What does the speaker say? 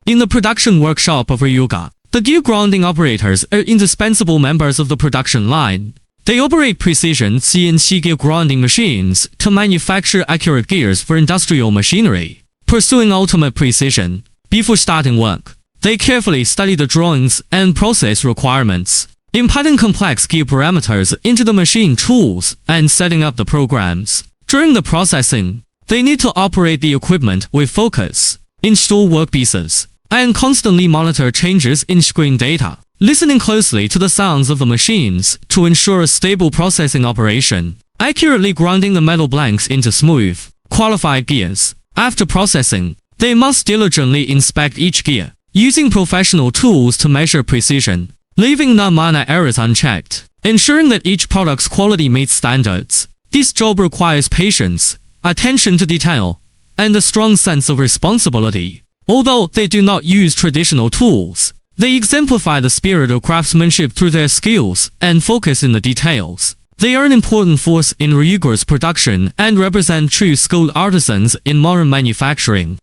In the production workshop of RIUGOR, the gear grounding operators are indispensable members of the production line. They operate precision CNC gear grounding machines to manufacture accurate gears for industrial machinery. Pursuing ultimate precision, before starting work, they carefully study the drawings and process requirements, inputting complex gear parameters into the machine tools and setting up the programs. During the processing, they need to operate the equipment with focus, install workpieces, and constantly monitor changes in screen data, listening closely to the sounds of the machines to ensure a stable processing operation, accurately grinding the metal blanks into smooth, qualified gears. After processing, they must diligently inspect each gear, using professional tools to measure precision, leaving no minor errors unchecked, ensuring that each product's quality meets standards. This job requires patience, attention to detail, and a strong sense of responsibility. Although they do not use traditional tools, they exemplify the spirit of craftsmanship through their skills and focus in the details. They are an important force in RIUGOR's production and represent true skilled artisans in modern manufacturing.